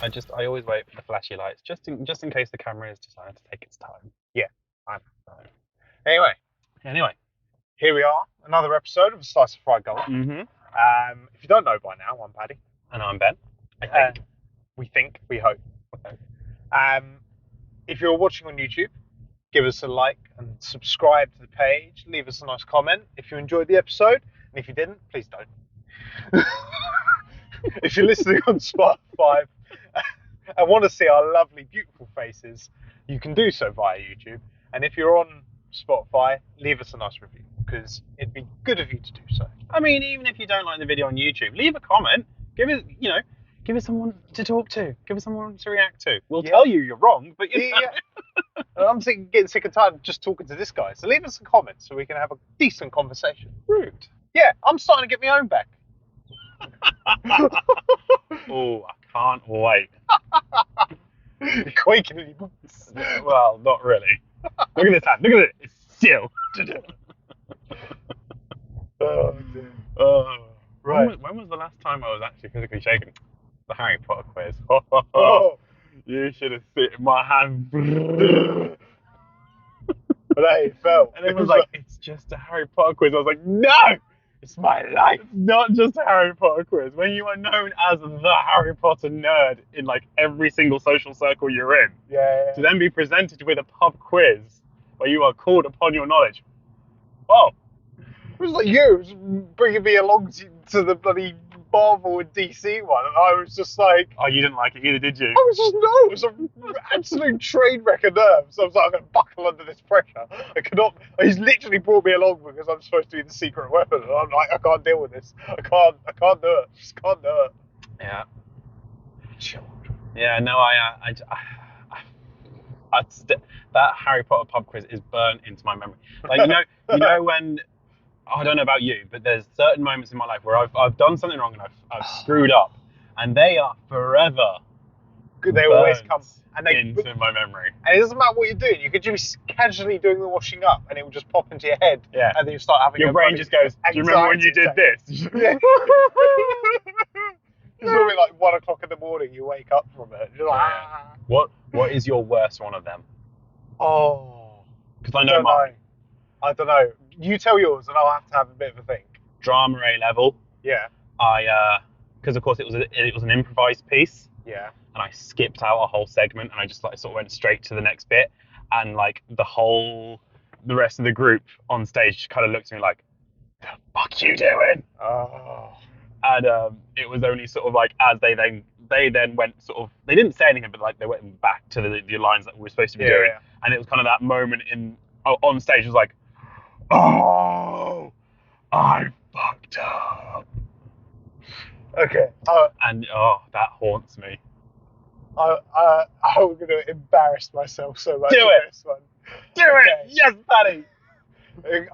I always wait for the flashy lights, just in case the camera is deciding to take its time. Yeah, I know. Anyway, Anyway. here we are, another episode of A Slice of Fried Gold. Mm-hmm. If you don't know by now, I'm Paddy. And I'm Ben. I think. We hope. If you're watching on YouTube, give us a like and subscribe to the page. Leave us a nice comment if you enjoyed the episode. And if you didn't, please don't. If you're listening on Spotify and want to see our lovely, beautiful faces, you can do so via YouTube. And if you're on Spotify, leave us a nice review because it'd be good of you to do so. I mean, even if you don't like the video on YouTube, leave a comment. Give us someone to talk to. Give us someone to react to. We'll tell you you're wrong, but you know. Yeah. I'm getting sick and tired of just talking to this guy. So leave us a comment so we can have a decent conversation. Rude. Yeah, I'm starting to get my own back. Oh, I can't wait. You're quaking in your boots. Well, not really. Look at this hand. Look at it. It's still. Oh, dear. Right. When was the last time I was actually physically shaken? The Harry Potter quiz. Oh. You should have seen my hand. But it felt. And it was like, it's just a Harry Potter quiz. I was like, no! It's my life. It's not just a Harry Potter quiz. When you are known as the Harry Potter nerd in like every single social circle you're in, Yeah. to then be presented with a pub quiz where you are called upon your knowledge. Oh, It was like you was bringing me along to the bloody Marvel and DC one, and I was just like, oh, you didn't like it either, did you? it was an absolute train wreck of nerves. I was like, I'm going to buckle under this pressure. I cannot. He's literally brought me along because I'm supposed to be the secret weapon, and I'm like, I can't deal with this. I can't do it. Just can't do it. Yeah. Chilled. Yeah. No, that Harry Potter pub quiz is burnt into my memory. Like you know when. I don't know about you, but there's certain moments in my life where I've done something wrong and I've screwed up, and they are forever. They always come into my memory. And it doesn't matter what you're doing. You could just be casually doing the washing up, and it will just pop into your head. Yeah. And then you start having your brain just goes. Do you remember when you did this? Yeah. It's normally like 1 o'clock in the morning. You wake up from it. You're like, ah. What is your worst one of them? Oh. Because I know mine. I don't know. You tell yours, and I'll have to have a bit of a think. Drama A level. Yeah. Because of course it was an improvised piece. Yeah. And I skipped out a whole segment, and I just like sort of went straight to the next bit, and like the rest of the group on stage kind of looked at me like, "The fuck you doing?" Oh. And it was only sort of like as they then went sort of, they didn't say anything, but like they went back to the lines that we were supposed to be doing, and it was kind of that moment on stage. It was like, oh, I fucked up. Okay. And that haunts me. I'm going to embarrass myself so much. Do it. This one. Do it. Yes, buddy.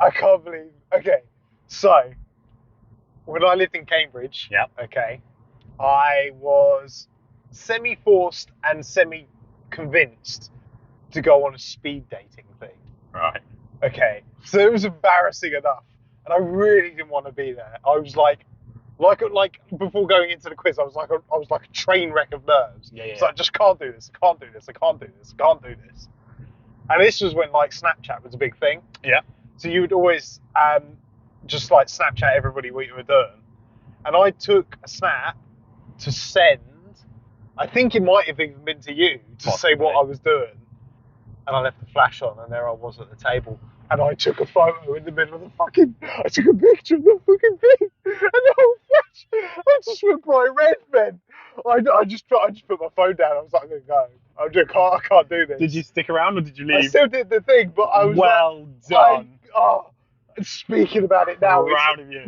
I can't believe. Okay. So, when I lived in Cambridge, okay, I was semi-forced and semi-convinced to go on a speed dating thing. Right. Okay. So it was embarrassing enough, and I really didn't want to be there. I was like before going into the quiz, I was like a train wreck of nerves. Yeah. So I just can't do this. I can't do this. I can't do this. I can't do this. And this was when like Snapchat was a big thing. Yeah. So you would always just like Snapchat everybody what you were doing. And I took a snap to send. I think it might have even been to you to say what I was doing. And I left the flash on, and there I was at the table. And I took a photo in the middle of I took a picture of the fucking thing. And the whole flash, I just went bright red, man. I just put my phone down. I was like, I'm going to go. I can't do this. Did you stick around or did you leave? I still did the thing, but I was done. Speaking about it now, proud of you.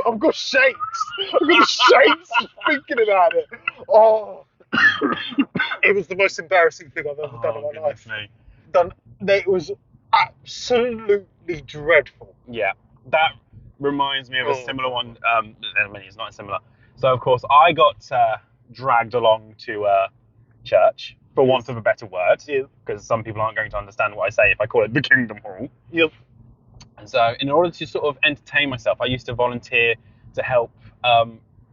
I've got shakes. I've got shakes thinking about it. Oh, it was the most embarrassing thing I've ever done in my life. It was absolutely dreadful. Yeah, that reminds me of a similar one. I mean, it's not similar. So of course I got dragged along to church, for want of a better word, because some people aren't going to understand what I say if I call it the Kingdom Hall. Yep. And so in order to sort of entertain myself, I used to volunteer to help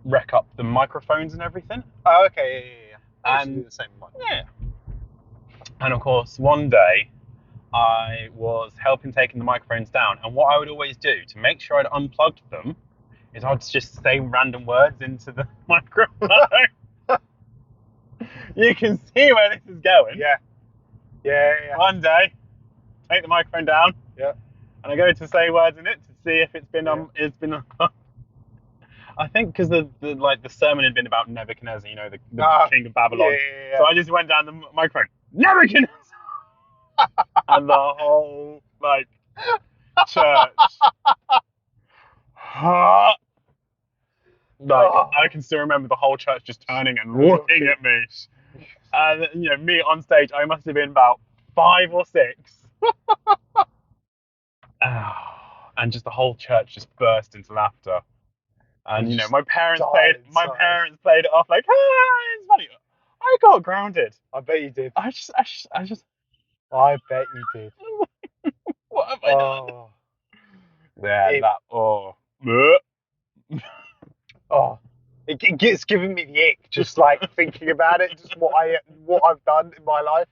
wreck up the microphones and everything. Oh, okay. I used to do the same with mine. Yeah. And of course, one day I was helping taking the microphones down, and what I would always do to make sure I'd unplugged them is I'd just say random words into the microphone. You can see where this is going. Yeah. Yeah. One day, take the microphone down. Yeah. And I go to say words in it to see if it's been I think because the sermon had been about Nebuchadnezzar, the king of Babylon. Yeah. So I just went down the microphone, Nebuchadnezzar, and the whole church. I can still remember the whole church just turning and looking at me. And me on stage, I must have been about 5 or 6. And just the whole church just burst into laughter. And my parents played it off like, it's funny. I got grounded. I bet you did. I just I bet you did. What have I done? It's giving me the ick just thinking about it, just what I've done in my life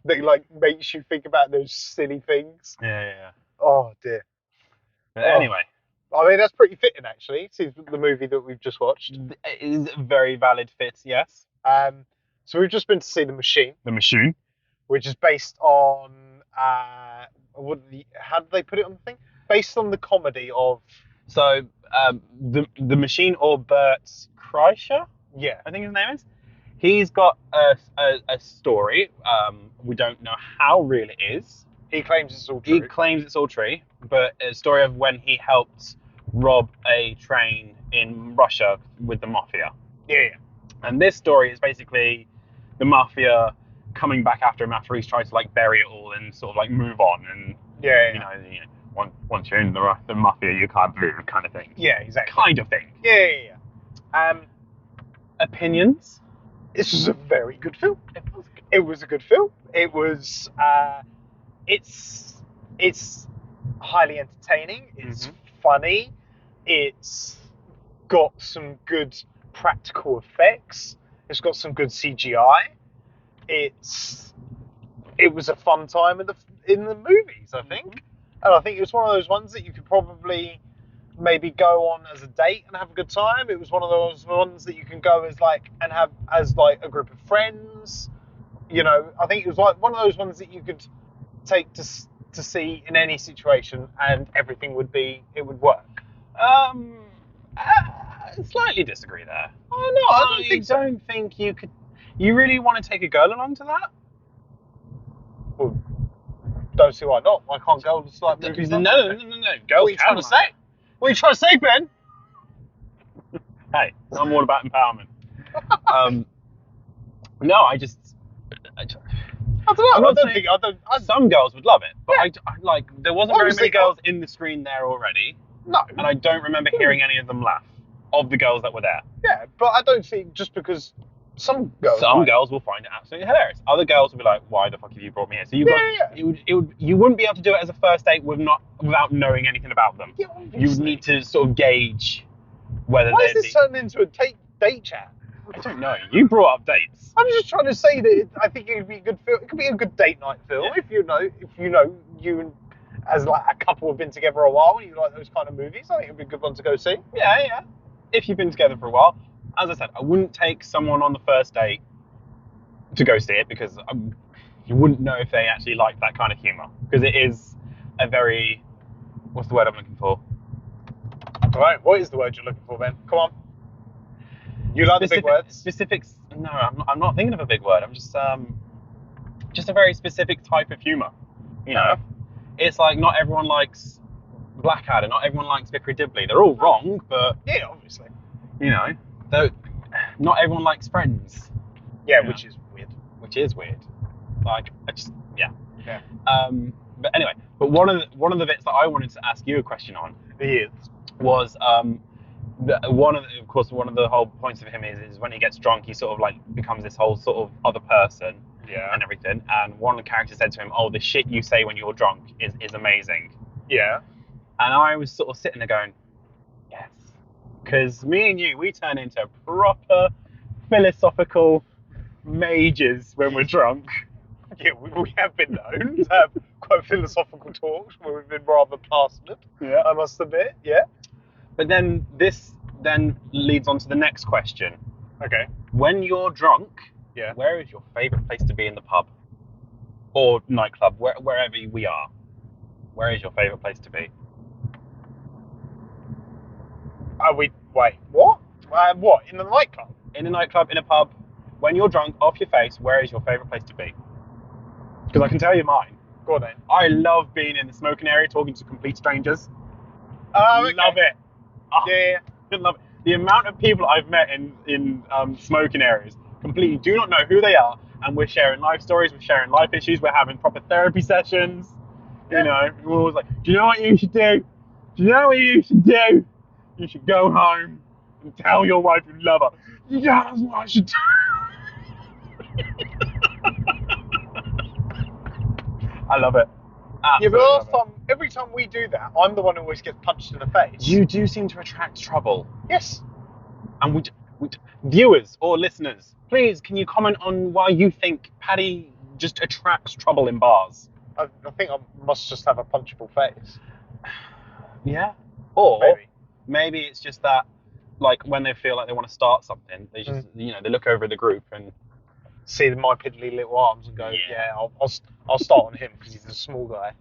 that makes you think about those silly things. Yeah. Oh dear. But anyway, I mean that's pretty fitting actually. This is the movie that we've just watched. It is a very valid fit, yes. So we've just been to see The Machine. The Machine, which is based on how did they put it on the thing? Based on the comedy of. So the Machine, or Bert Kreischer, yeah, I think his name is. He's got a story. We don't know how real it is. He claims it's all true. But a story of when he helped rob a train in Russia with the mafia. Yeah. And this story is basically the mafia coming back after him after he's tried to bury it all and sort of move on and once you're in the mafia you can't move kind of thing. Yeah, exactly. Kind of thing. Yeah. Opinions? This was a very good film. It was a good film. It was. It's highly entertaining. It's funny. It's got some good practical effects. It's got some good CGI. It was a fun time in the movies, I think. And I think it was one of those ones that you could probably maybe go on as a date and have a good time. It was one of those ones that you can go as and have as a group of friends. I think it was one of those ones that you could take to see in any situation and everything would work. Slightly disagree there. Oh no, I don't think you could. You really want to take a girl along to that? Well, don't see why not. Why can't girls movies? No. Girls what are you trying to say? What are you trying to say, Ben? Hey, I'm all about empowerment. No, I don't know. Some girls would love it, but yeah. There wasn't very many girls in the screen there already. No. And I don't remember hearing any of them laugh, of the girls that were there. Yeah, but I don't think just because some girls will find it absolutely hilarious. Other girls will be like, "Why the fuck have you brought me here?" So you wouldn't be able to do it as a first date without knowing anything about them. Yeah, you would need to sort of gauge whether. Why is this turned into a date chat? I don't know. You brought up dates. I'm just trying to say that I think it would be a good film. It could be a good date night film if you and as a couple have been together a while and you like those kind of movies. I think it'd be a good one to go see. Yeah. If you've been together for a while, as I said, I wouldn't take someone on the first date to go see it because you wouldn't know if they actually like that kind of humour because it is a very what's the word I'm looking for? All right, what is the word you're looking for, Ben? Come on. You like the big words? Specifics? No, I'm not thinking of a big word. I'm just a very specific type of humour. It's not everyone likes Blackadder, not everyone likes Vickery Dibley. They're all wrong, but yeah, obviously. Not everyone likes Friends. Yeah, which is weird. Yeah. But anyway, one of the bits that I wanted to ask you a question on was one of the whole points of him is when he gets drunk, he sort of becomes this whole sort of other person. Yeah. And everything. And one of the characters said to him, "Oh, the shit you say when you're drunk is amazing." Yeah. And I was sort of sitting there going, yes. Because me and you, we turn into proper philosophical mages when we're drunk. Yeah, we have been known to have quite philosophical talks where we've been rather passionate. Yeah. I must admit. Yeah. But then this then leads on to the next question. Okay. When you're drunk, Yeah. where is your favourite place to be in the pub or nightclub, wherever we are? Where is your favourite place to be? Wait, what? What, in the nightclub? In a nightclub, in a pub, when you're drunk, off your face, where is your favourite place to be? Because I can tell you mine. Go on then. I love being in the smoking area talking to complete strangers. Okay. Love it. Oh, Yeah. I love it. The amount of people I've met in smoking areas completely do not know who they are, and we're sharing life stories, we're sharing life issues, we're having proper therapy sessions. Yeah. You know, we're always like, do you know what you should do? Do you know what you should do? You should go home and tell your wife you love her. Yeah, that's what I should do. I love it. Yeah, but Absolutely love every time we do that, I'm the one who always gets punched in the face. it. You do seem to attract trouble. Yes. And viewers or listeners, please, can you comment on why you think Paddy just attracts trouble in bars? I think I must just have a punchable face. Yeah. Or Maybe. it's just that, like, when they feel like they want to start something, they just, they look over at the group and See my piddly little arms and go, Yeah. I'll start on him because he's a small guy.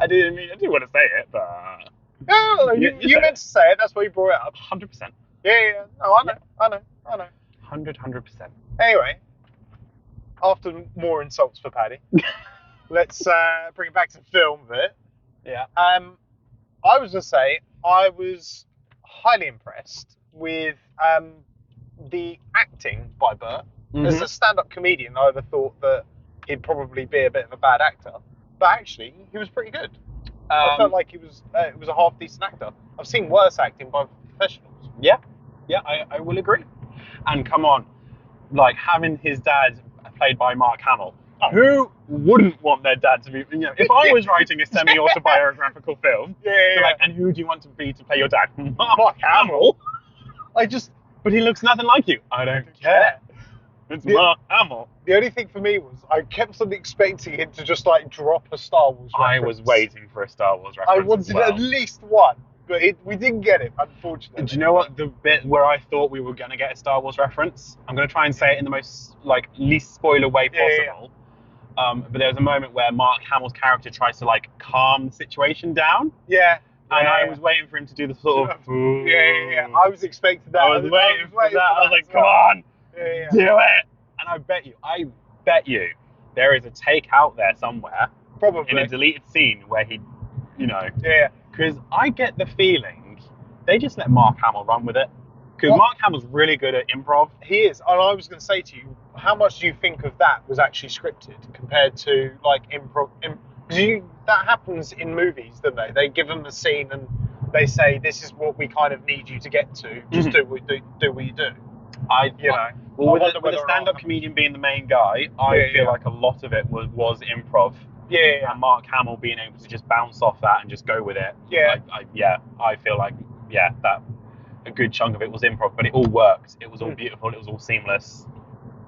I didn't want to say it, but No, you meant to say it. That's why you brought it up. 100%. Yeah. No, I know. 100%. Anyway, after more insults for Paddy, let's bring it back to the film bit. Yeah. I was going to say I was highly impressed with the acting by Burt. As a stand-up comedian, I would have thought that he'd probably be a bit of a bad actor, but actually, he was pretty good. I felt like it was a half-decent actor. I've seen worse acting by professionals. Yeah, I will agree. And come on, like, having his dad played by Mark Hamill, who wouldn't want their dad to be, if I was writing a semi-autobiographical film, like, and who do you want to be to play your dad? Mark Hamill. But he looks nothing like you. I don't care. It's Mark Hamill. The only thing for me was I kept on expecting him to just like drop a Star Wars reference. I was waiting for a Star Wars reference. I wanted at least one, but we didn't get it, unfortunately. Do you know what the bit where I thought we were going to get a Star Wars reference? I'm going to try and say it in the most least spoiler way possible. But there was a moment where Mark Hamill's character tries to calm the situation down. Yeah. And I was waiting for him to do the sort of. Yeah. I was expecting that. I was waiting for that. I was like, come on. Do it! And I bet you, there is a take out there somewhere, probably in a deleted scene where he, Yeah. Because I get the feeling they just let Mark Hamill run with it. Because Mark Hamill's really good at improv. He is, and I was going to say to you, how much do you think of that was actually scripted compared to improv? Because that happens in movies, don't they? They give them the scene and they say, "This is what we kind of need you to get to. Just do what you do." With a stand-up comedian being the main guy, I feel like a lot of it was improv. Yeah. And Mark Hamill being able to just bounce off that and just go with it. Yeah. I feel like that a good chunk of it was improv, but it all worked. It was all beautiful. It was all seamless.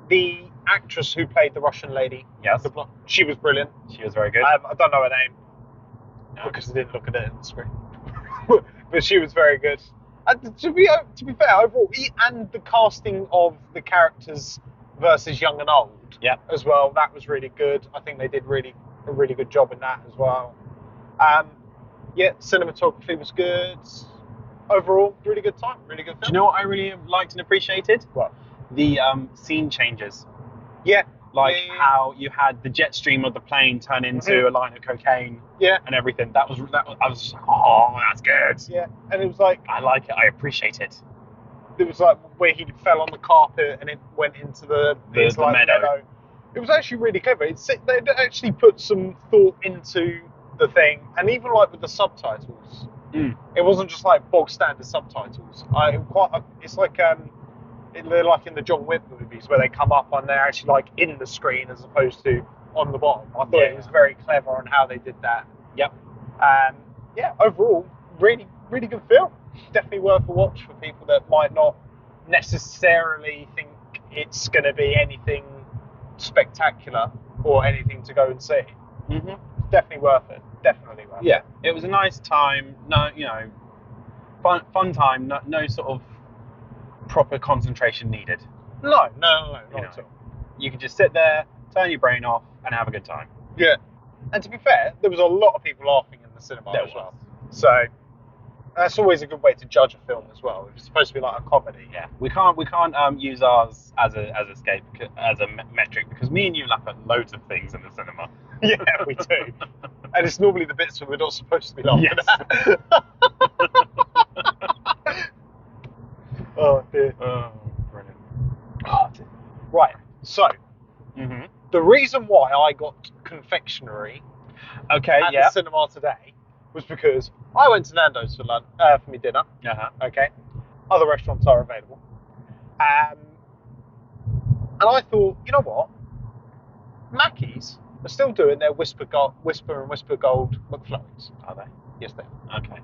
The actress who played the Russian lady, she was brilliant. She was very good. I don't know her name because I didn't look at it on the screen, but she was very good. And to be fair, overall, and the casting of the characters versus young and old, as well, that was really good. I think they did a really good job in that as well. Cinematography was good. Overall, really good time, really good film. Do you know what I really liked and appreciated? What? The scene changes. Yeah. How you had the jet stream of the plane turn into a line of cocaine. Yeah. And everything. I was just like, oh, that's good. Yeah. And it was like, I like it. I appreciate it. It was like where he fell on the carpet and it went into the meadow. It was actually really clever. They actually put some thought into the thing, and even with the subtitles, it wasn't just bog standard subtitles. It's like they're like in the John Wick movies where they come up and they're actually in the screen as opposed to on the bottom. I thought it was very clever on how they did that. Yep. Overall, really, really good film. Definitely worth a watch for people that might not necessarily think it's going to be anything spectacular or anything to go and see. Mm-hmm. It's definitely worth it. Definitely worth it. Yeah, it was a nice time. No, fun time. No sort of proper concentration needed. No, not at all. You could just sit there, turn your brain off, and have a good time. Yeah. And to be fair, there was a lot of people laughing in the cinema as well. So that's always a good way to judge a film as well. It's supposed to be like a comedy. Yeah, we can't use ours as a metric because me and you laugh at loads of things in the cinema. Yeah, we do. And it's normally the bits that we're not supposed to be laughing at. Oh dear. Oh, brilliant. Oh, dear. Right. So the reason why I got confectionery at the cinema today was because I went to Nando's for my dinner. Okay. Other restaurants are available. And I thought, you know what? Mackey's are still doing their Whisper and Whisper Gold McFlurries. Are they? Yes, they are. Okay.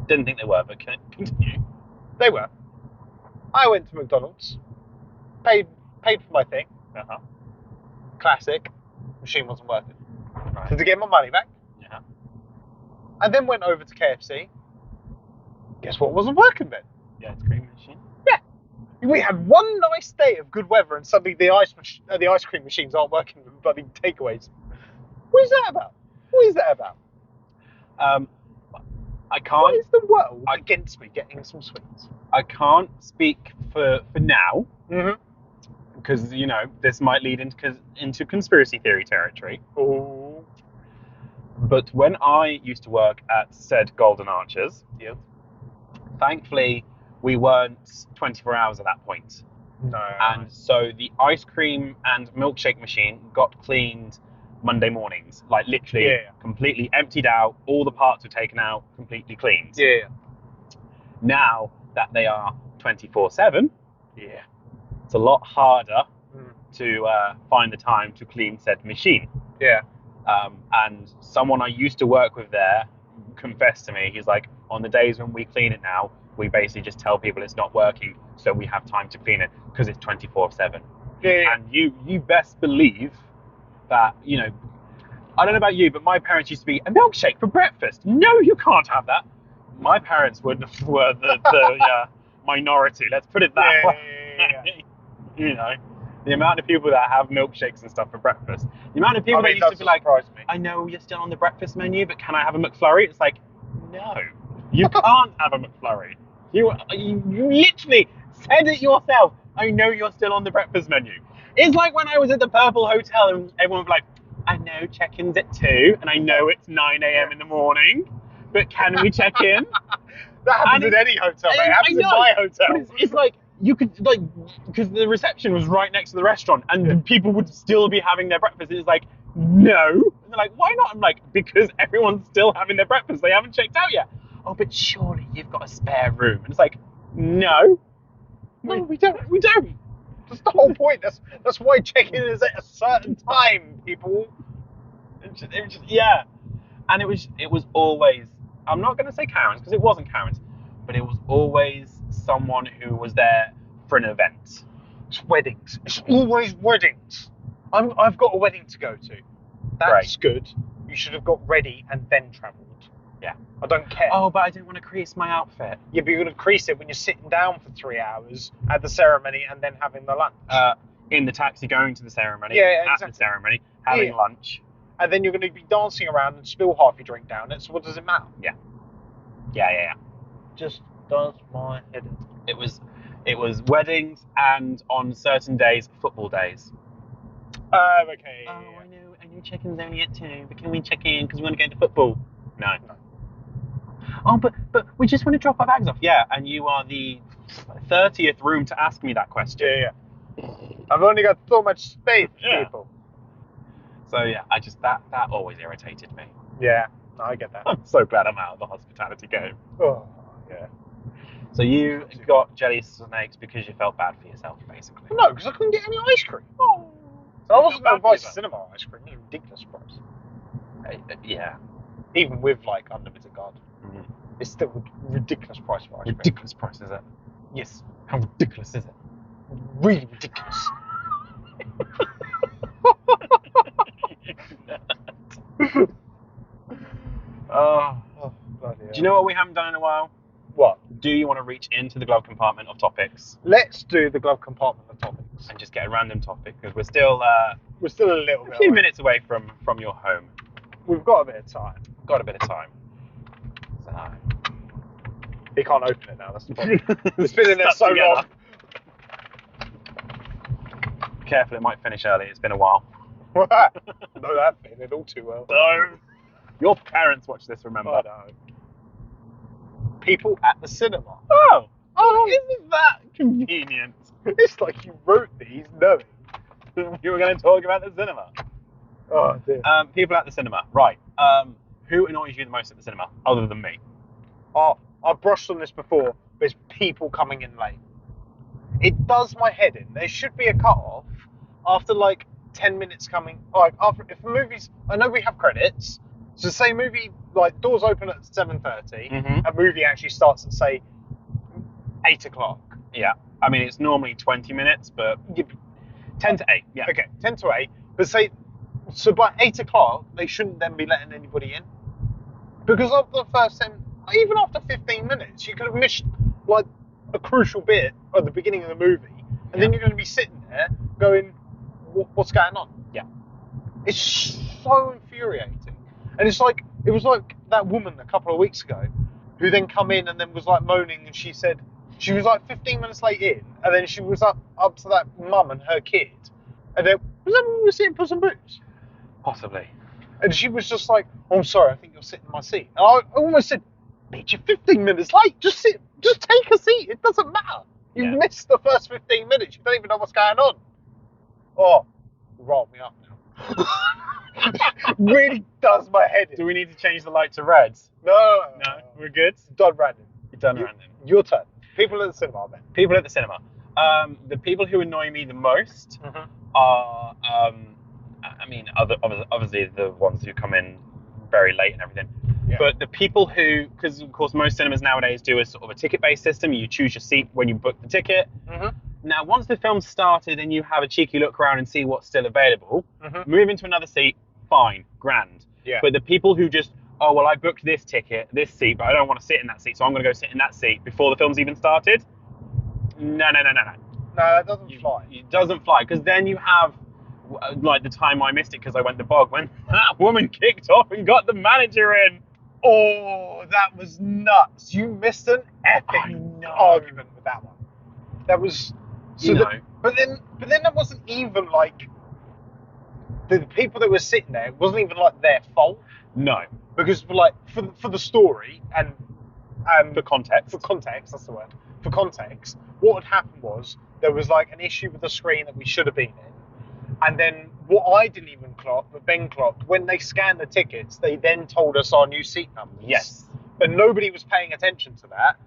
Didn't think they were, but continue. They were. I went to McDonald's, paid for my thing. Classic. Machine wasn't working. Right. So to get my money back. Yeah. I then went over to KFC. Guess what wasn't working then? The ice cream machine. Yeah. We had one nice day of good weather and suddenly the ice cream machines aren't working with bloody takeaways. What is that about? I can't. What is the world against me getting some sweets? I can't speak for now. Mm-hmm. Because, this might lead into conspiracy theory territory. Oh. But when I used to work at said Golden Arches, thankfully, we weren't 24 hours at that point. No. And so the ice cream and milkshake machine got cleaned Monday mornings. Like, literally, completely emptied out. All the parts were taken out, completely cleaned. Yeah. Now that they are 24/7, it's a lot harder to find the time to clean said machine. Yeah. And someone I used to work with there confessed to me, he's like, on the days when we clean it now, we basically just tell people it's not working so we have time to clean it because it's 24/7. Yeah. And you best believe that, I don't know about you, but my parents used to be, a milkshake for breakfast. No, you can't have that. My parents were the minority, let's put it that way. Yeah. The amount of people that have milkshakes and stuff for breakfast. The amount of people that used to be like, I know you're still on the breakfast menu, but can I have a McFlurry? It's like, no, you can't have a McFlurry. You literally said it yourself. I know you're still on the breakfast menu. It's like when I was at the Purple Hotel and everyone was like, I know check-in's at 2 and I know it's 9 a.m. in the morning, but can we check in? That happens at any hotel, mate. It happens in my hotel. But it's like, you could, because the reception was right next to the restaurant and people would still be having their breakfast. It's like, no. And they're like, why not? I'm like, because everyone's still having their breakfast. They haven't checked out yet. Oh, but surely you've got a spare room. And it's like, no. No, we don't. That's the whole point. That's why check-in is at a certain time, people. It was yeah. And it was always, I'm not going to say Karen's because it wasn't Karen's, but it was always someone who was there for an event. It's weddings. It's always weddings. I've got a wedding to go to. That's good. You should have got ready and then travelled. Yeah. I don't care. Oh, but I don't want to crease my outfit. Yeah, but you're going to crease it when you're sitting down for 3 hours at the ceremony and then having the lunch. In the taxi going to the ceremony. Exactly. At the ceremony, having lunch. And then you're going to be dancing around and spill half your drink down it, so what does it matter? Yeah. Just does my head in. It was weddings and on certain days, football days. Okay. Oh, I know check-in's only at 2, but can we check in because we want to go to football? No. Oh, but we just want to drop our bags off. Yeah, and you are the 30th room to ask me that question. Yeah. I've only got so much space, people. So yeah, that always irritated me. Yeah, no, I get that. I'm so glad I'm out of the hospitality game. Oh, yeah. So you got jelly snakes because you felt bad for yourself, basically. No, because I couldn't get any ice cream. Oh. So I wasn't going to buy cinema ice cream. It was a ridiculous price. Yeah. Even with like unlimited card, it's still a ridiculous price for ice cream. Ridiculous price, is it? Yes. How ridiculous is it? Really ridiculous. Oh. Oh, bloody hell. Do you know what we haven't done in a while? What? Do you want to reach into the glove compartment of topics Let's do the glove compartment of topics. and just get a random topic? Because we're still We're still a little a bit few away. minutes away from your home. We've got a bit of time. Got a bit of time. So. He can't open it now. That's the problem. It's been in there Stuck so together. long. Careful, it might finish early. It's been a while. Know that feeling all too well. So, your parents watch this, remember? I know. People at the cinema. Oh, Oh, isn't that convenient? it's like you wrote these knowing. You were going to talk about the cinema. Oh dear. People at the cinema, right? Who annoys you the most at the cinema, other than me? Oh, I've brushed on this before, but it's people coming in late. It does my head in. There should be a cut-off after like 10 minutes coming. Like after, if a movie's, I know we have credits. So say movie, like doors open at 7:30. Mhm. A movie actually starts at say 8 o'clock. Yeah, I mean it's normally 20 minutes, but 10 to 8. Yeah. Okay, 10 to 8. But say, so by 8 o'clock, they shouldn't then be letting anybody in. Because after the first 10, even after 15 minutes, you could have missed like a crucial bit at the beginning of the movie. And then you're going to be sitting there going, what's going on? Yeah. It's so infuriating. And it's like, it was like that woman a couple of weeks ago who then come in and then was like moaning, and she said, she was like 15 minutes late in, and then she was up to that mum and her kid. And then, was that when we were sitting for some booze? Possibly. And she was just like, oh, I'm sorry, I think you're sitting in my seat. And I almost said, bitch, you're 15 minutes late. Just sit, just take a seat. It doesn't matter. You've Yeah. missed the first 15 minutes. You don't even know what's going on. Oh, roll me up now. Really does my head in. Do we need to change the light to reds? No, We're good. Done random. You're done You- random. Your turn. People at the cinema, man. People at the cinema. The people who annoy me the most are, I mean, obviously the ones who come in very late and everything. Yeah. But the people who, because of course most cinemas nowadays do a sort of a ticket-based system. You choose your seat when you book the ticket. Now, once the film's started and you have a cheeky look around and see what's still available, move into another seat, fine, grand. Yeah. But the people who just, oh, well, I booked this ticket, this seat, but I don't want to sit in that seat, so I'm going to go sit in that seat before the film's even started. No. No, that doesn't fly. It doesn't fly, because then you have, like the time I missed it because I went to Bog, when that woman kicked off and got the manager in. Oh, that was nuts. You missed an epic I know. argument with that one. That was... So You know. but then that wasn't even like... The people that were sitting there, it wasn't even like their fault. No. Because like for the story and For context. for context, that's the word. For context, what had happened was there was like an issue with the screen that we should have been in, and then what I didn't even clock, but Ben clocked, when they scanned the tickets, they then told us our new seat numbers. Yes. But nobody was paying attention to that,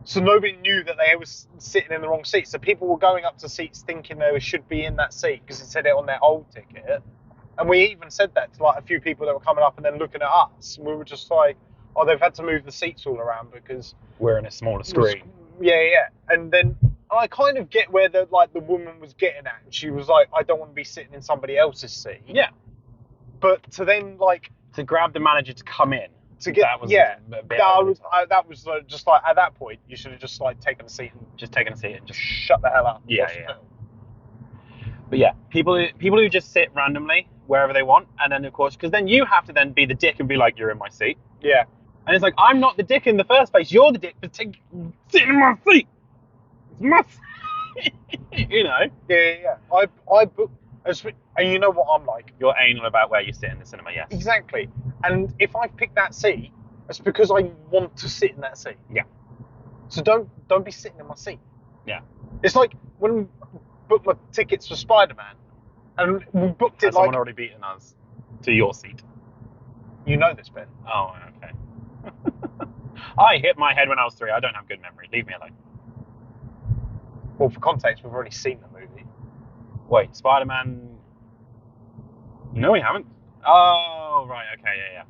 so nobody knew that they was sitting in the wrong seat. So people were going up to seats thinking they should be in that seat because it said it on their old ticket. And we even said that to like a few people that were coming up and then looking at us. And we were just like, oh, they've had to move the seats all around because... We're in a smaller screen. Yeah. And then I kind of get where the woman was getting at. She was like, I don't want to be sitting in somebody else's seat. Yeah. But to then like... To grab the manager to come in. To get... That was yeah. a bit That over was, the top. that was just like, at that point, you should have just like taken a seat and Just taking a seat and just... shut the hell up. and Yeah, watch the yeah. film. But yeah, people who just sit randomly wherever they want, and then of course, because then you have to then be the dick and be like, you're in my seat. Yeah. And it's like, I'm not the dick in the first place. You're the dick for sitting in my seat. It's my seat. You know, Yeah. I booked... And you know what I'm like? you're anal about where you sit in the cinema. Yes. Exactly. And if I pick that seat, it's because I want to sit in that seat. Yeah. So don't be sitting in my seat. Yeah. It's like when we booked my tickets for Spider-Man, and we booked Has it like... someone already beaten us to your seat? You know this, Ben. Oh, okay. I hit my head when I was 3. I don't have good memory. Leave me alone. Well, for context, we've already seen the movie. Wait, Spider-Man... No, we haven't. Oh, right. Okay, yeah.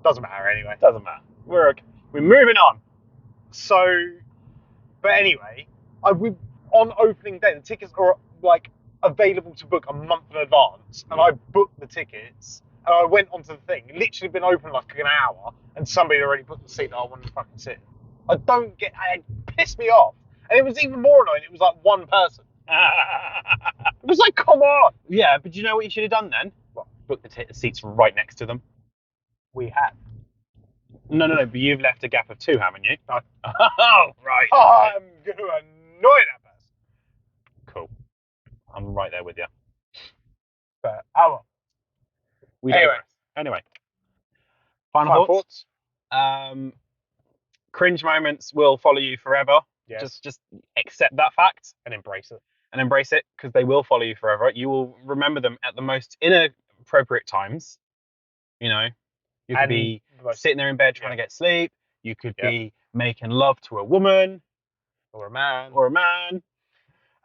Doesn't matter anyway. Doesn't matter. We're okay. We're moving on. So, but anyway, on opening day, the tickets are like available to book a month in advance, and I booked the tickets, and I went onto the thing. It literally been open like an hour, and somebody already booked the seat that I wanted to fucking sit. I don't get. It pissed me off, and it was even more annoying. It was like one person. It was like, come on. Yeah, but do you know what you should have done then? What? Book the seats right next to them. We have. No, but you've left a gap of 2, haven't you? No. Oh, right. I'm going to annoy that person. Cool. I'm right there with you. But, oh well. Anyway. Final thoughts? Cringe moments will follow you forever. Yes. Just accept that fact And embrace it. and embrace it, because they will follow you forever. You will remember them at the most inappropriate times. You know, you could be sitting there in bed trying to get sleep. You could be making love to a woman or a man.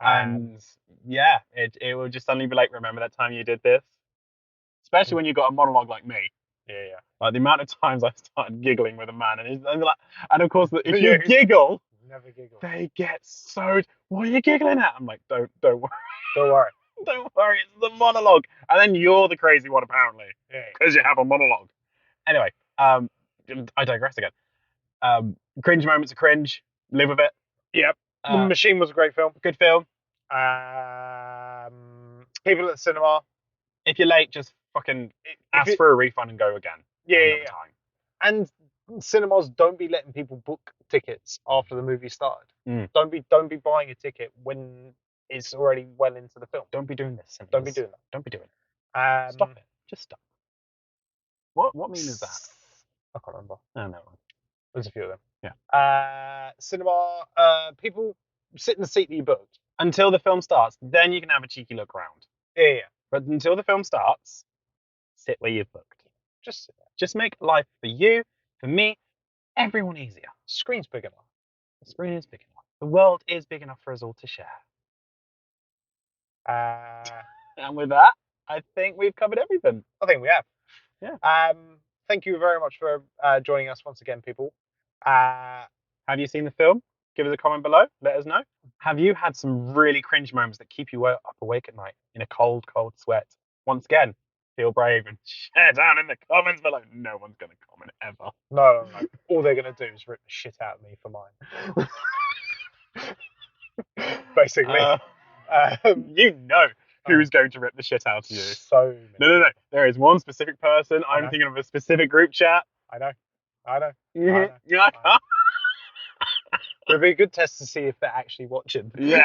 And yeah, it will just suddenly be like, remember that time you did this? Especially when you got a monologue like me. Yeah. Like the amount of times I started giggling with a man, and of course, if you giggle, never giggle. They get so. What are you giggling at? I'm like, don't worry. Don't worry. Don't worry. It's the monologue, and then you're the crazy one apparently, because you have a monologue. Anyway, I digress again. Cringe moments are cringe. Live with it. Yep. The Machine was a great film. Good film. People at the cinema. If you're late, just fucking ask for a refund and go again. Yeah. And cinemas, don't be letting people book tickets after the movie started. Don't be buying a ticket when it's already well into the film. Don't be doing this. Don't be doing that. Don't be doing it. Stop it. Just stop. What meme is that? I can't remember. Oh, no. There's a few of them. Yeah. Cinema, people sit in the seat that you booked. Until the film starts, then you can have a cheeky look around. Yeah. But until the film starts, sit where you've booked. Just sit there. Just make life for you, for me, everyone easier. Screen's big enough. The screen is big enough. The world is big enough for us all to share. And with that, I think we've covered everything. I think we have. Yeah. Thank you very much for joining us once again, people. Have you seen the film? Give us a comment below. Let us know. Have you had some really cringe moments that keep you up awake at night in a cold, cold sweat? Once again, feel brave and share down in the comments below. No one's going to comment ever. No. All they're going to do is rip the shit out of me for mine. Basically. You know who's going to rip the shit out of you. So many. No. There is one specific person. I'm thinking of a specific group chat. I know. Yeah. It would be a good test to see if they're actually watching. Yeah.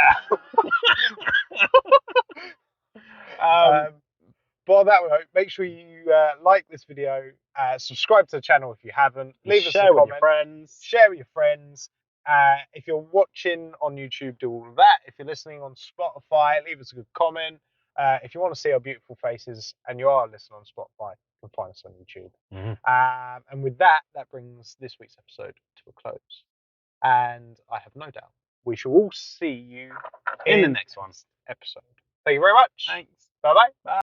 But on that note, make sure you like this video, subscribe to the channel if you haven't, leave us a comment, with your friends. Share with your friends. If you're watching on YouTube, do all of that. If you're listening on Spotify, leave us a good comment. If you want to see our beautiful faces and you are listening on Spotify, you can find us on YouTube. And with that brings this week's episode to a close. And I have no doubt we shall all see you in the next one episode. Thank you very much. Thanks. Bye-bye. Bye.